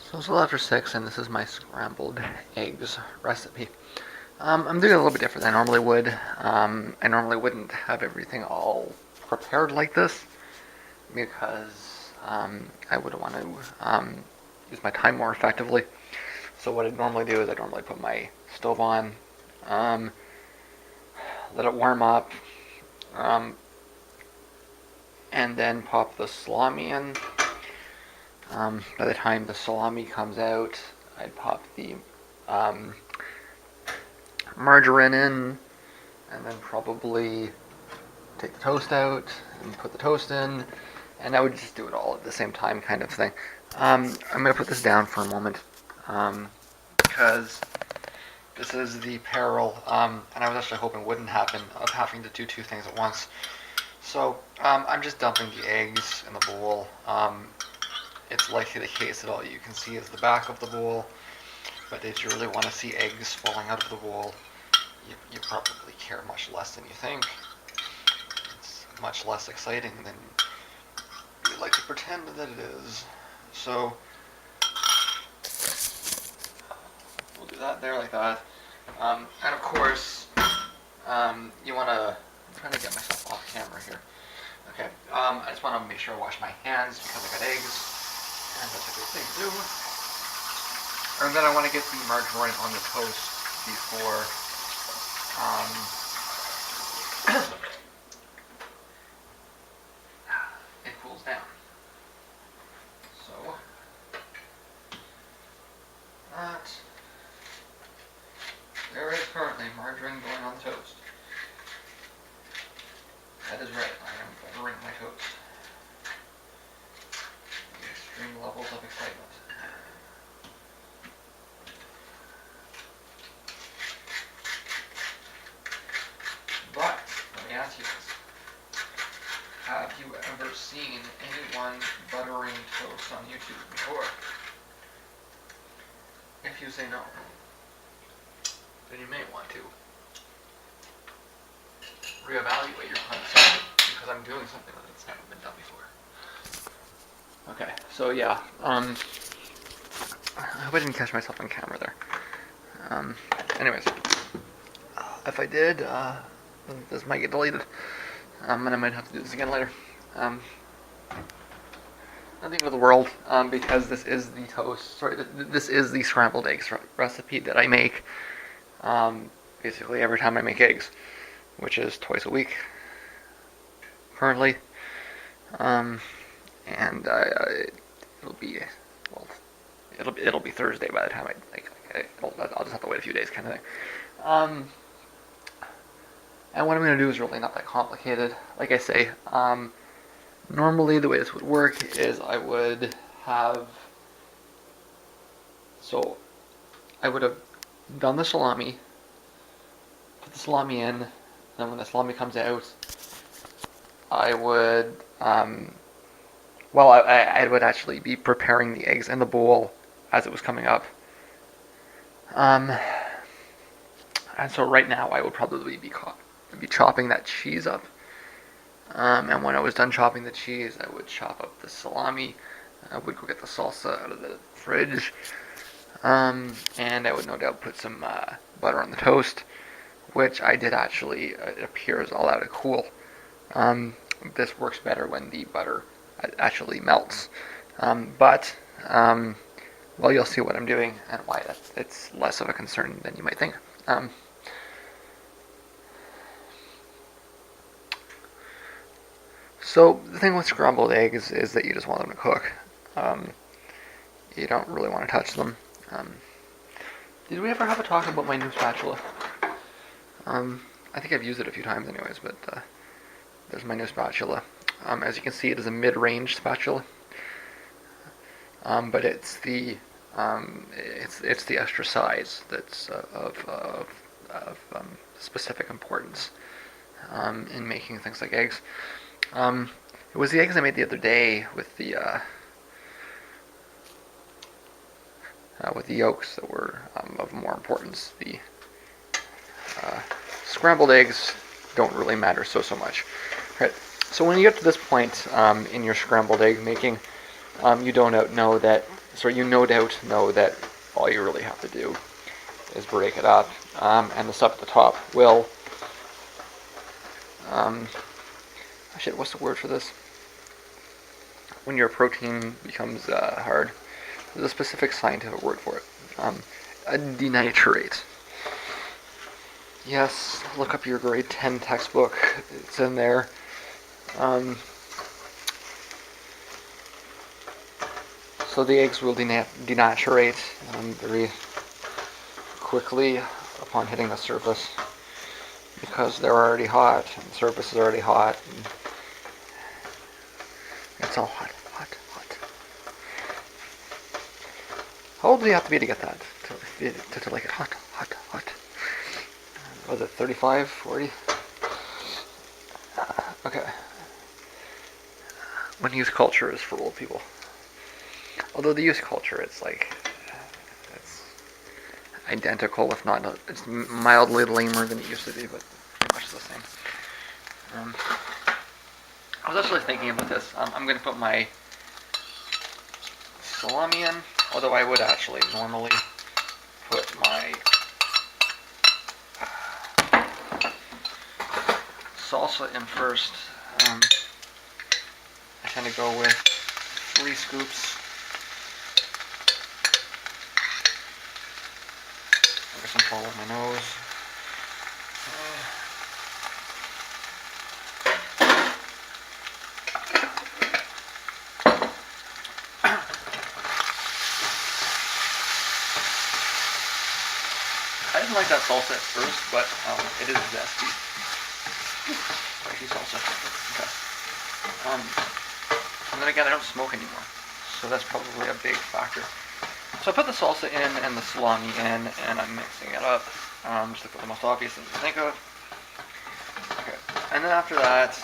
So it's a little after 6, and this is my scrambled eggs recipe. I'm doing it a little bit different than I normally would. I normally wouldn't have everything all prepared like this because I would want to use my time more effectively. So what I normally do is I normally put my stove on, um, let it warm up, um, and then pop the salami in. By the time the salami comes out, I'd pop the margarine in, and then probably take the toast out and put the toast in, and I would just do it all at the same time, kind of thing. I'm going to put this down for a moment because this is the peril, and I was actually hoping wouldn't happen, of having to do two things at once. So I'm just dumping the eggs in the bowl. It's likely the case that all you can see is the back of the bowl, but if you really want to see eggs falling out of the bowl, you probably care much less than you think. It's much less exciting than you like to pretend that it is. So we'll do that there like that. And of course, you want to, I'm trying to get myself off camera here. Okay, I just want to make sure I wash my hands because I got eggs, and that's a good thing to do. And then I want to get the margarine on the toast before it cools down. So that there is currently margarine going on the toast. That is right, I am buttering my toast. Extreme levels of excitement. But, let me ask you this. Have you ever seen anyone buttering toast on YouTube before? If you say no, then you may want to reevaluate your concept, because I'm doing something that's never been done before. Okay, so yeah, I hope I didn't catch myself on camera there. Anyways, if I did, this might get deleted, and I might have to do this again later. Not the end of the world, because this is the toast, this is the scrambled eggs recipe that I make, basically every time I make eggs, which is twice a week, currently, and it'll be Thursday by the time I'll just have to wait a few days, kind of thing. And what I'm going to do is really not that complicated. Like I say, normally the way this would work is I would have done the salami, put the salami in, and then when the salami comes out, I would, I would actually be preparing the eggs in the bowl as it was coming up. And so right now I would probably be chopping that cheese up. And when I was done chopping the cheese, I would chop up the salami. I would go get the salsa out of the fridge. And I would no doubt put some butter on the toast, which I did actually, it appears, allow to cool. This works better when the butter actually melts. Well, you'll see what I'm doing and why it's less of a concern than you might think. So the thing with scrambled eggs is that you just want them to cook. You don't really want to touch them. Did we ever have a talk about my new spatula? I think I've used it a few times anyways, but there's my new spatula. As you can see, it is a mid-range spatula, but it's the extra size that's of specific importance in making things like eggs. It was the eggs I made the other day with the yolks that were of more importance. The scrambled eggs don't really matter so much. Right. So when you get to this point in your scrambled egg making, you don't know that so you no doubt know that all you really have to do is break it up, and the stuff at the top will, shit, what's the word for this? When your protein becomes hard, there's a specific scientific word for it. A denitrate. Yes, look up your grade 10 textbook. It's in there. So the eggs will denaturate very quickly upon hitting the surface because they're already hot and the surface is already hot. And it's all hot, hot, hot. How old do you have to be to get that? To like it hot, hot, hot? Was it 35, 40? Okay. When youth culture is for old people. Although the youth culture, it's like, it's identical, if not, it's mildly lamer than it used to be, but pretty much the same. I was actually thinking about this. I'm going to put my salami in, although I would actually normally put my salsa in first. I tend to go with 3 scoops. I guess I'm following my nose. I didn't like that salsa at first, but it is zesty. Spicy salsa. Okay. And then again, I don't smoke anymore, so that's probably a big factor. So I put the salsa in and the salami in, and I'm mixing it up. Just to put the most obvious thing to think of. Okay. And then after that,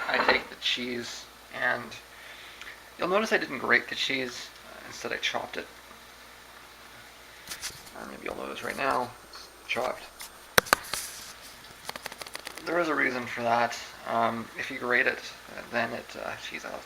I take the cheese, and you'll notice I didn't grate the cheese. Instead, I chopped it. Or maybe you'll notice right now, it's chopped. There is a reason for that. If you grate it, then it cheese out.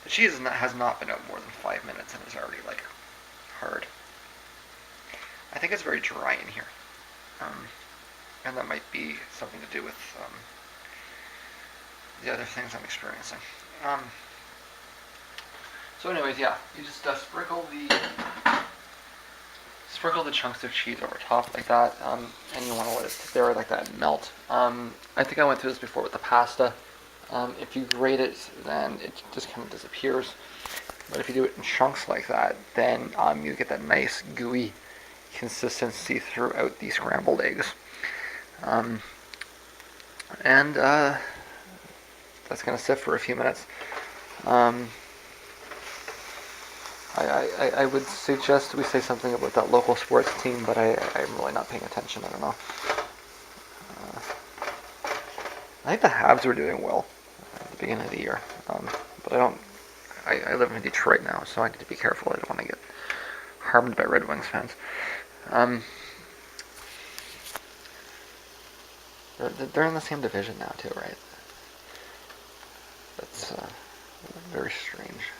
The cheese has not been out more than 5 minutes and is already like hard. I think it's very dry in here, and that might be something to do with the other things I'm experiencing. So, anyways, yeah, you just sprinkle the chunks of cheese over top like that, and you want to let it sit there like that and melt. I think I went through this before with the pasta. If you grate it, then it just kind of disappears. But if you do it in chunks like that, then you get that nice gooey consistency throughout the scrambled eggs. And that's going to sit for a few minutes. I would suggest we say something about that local sports team, but I'm really not paying attention. I don't know. I think the Habs were doing well at the beginning of the year, but I live in Detroit now, so I need to be careful. I don't want to get harmed by Red Wings fans. They're in the same division now too, right? That's very strange.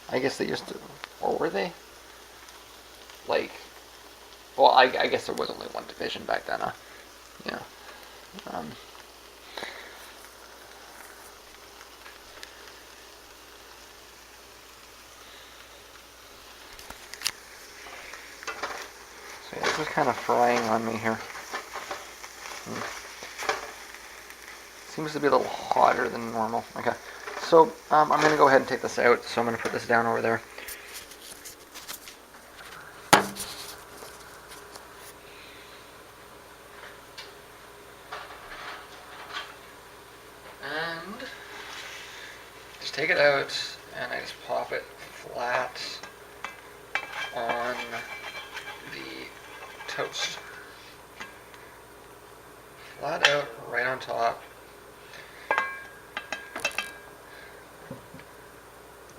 I guess they used to, or were they? Like, well, I guess there was only one division back then, huh? Yeah. So yeah, this is kind of frying on me here. Seems to be a little hotter than normal. Okay. So I'm going to go ahead and take this out, so I'm going to put this down over there. And just take it out, and I just pop it flat on the toast. Flat out, right on top.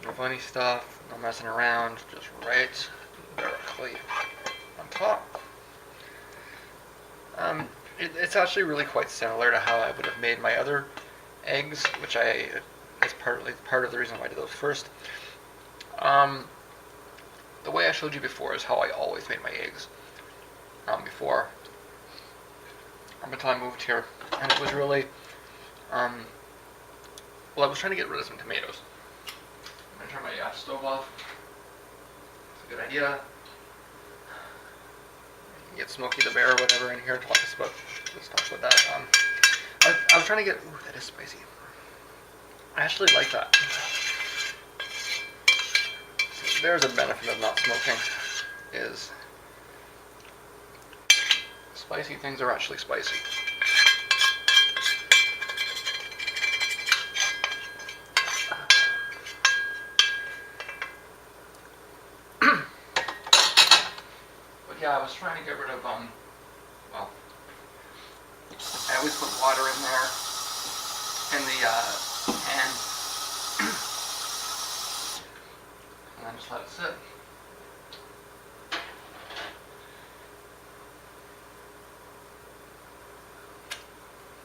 No funny stuff, no messing around, just right directly on top. It's actually really quite similar to how I would have made my other eggs, which is part of the reason why I did those first. The way I showed you before is how I always made my eggs before, until I moved here, and it was really, well, I was trying to get rid of some tomatoes. I'm gonna turn my stove off. It's a good idea. You can get Smokey the Bear or whatever in here to talk about. Let's talk about that. I was trying to get. Ooh, that is spicy. I actually like that. So there's a benefit of not smoking. Is spicy things are actually spicy. But yeah, I was trying to get rid of well, I always put water in there in the pan, and then just let it sit.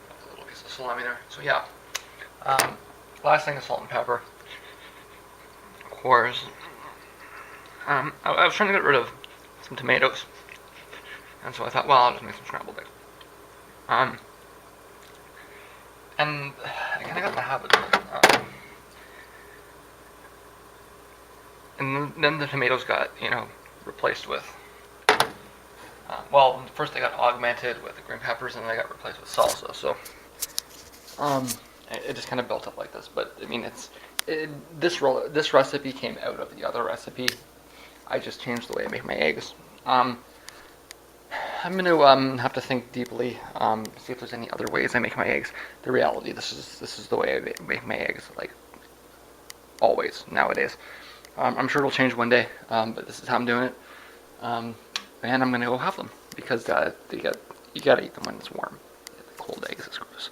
A little piece of salami there. So yeah, last thing is salt and pepper. Of course, I was trying to get rid of some tomatoes, and so I thought, well, I'll just make some scrambled eggs. And I kind of got in the habit of it. And then the tomatoes got, replaced with, well, first they got augmented with the green peppers, and then they got replaced with salsa. So, it just kind of built up like this. But I mean, this recipe came out of the other recipe. I just changed the way I make my eggs. I'm going to have to think deeply, see if there's any other ways I make my eggs. The reality, this is the way I make my eggs, like always nowadays. I'm sure it'll change one day, but this is how I'm doing it. And I'm going to go have them because you got to eat them when it's warm. The cold eggs is gross.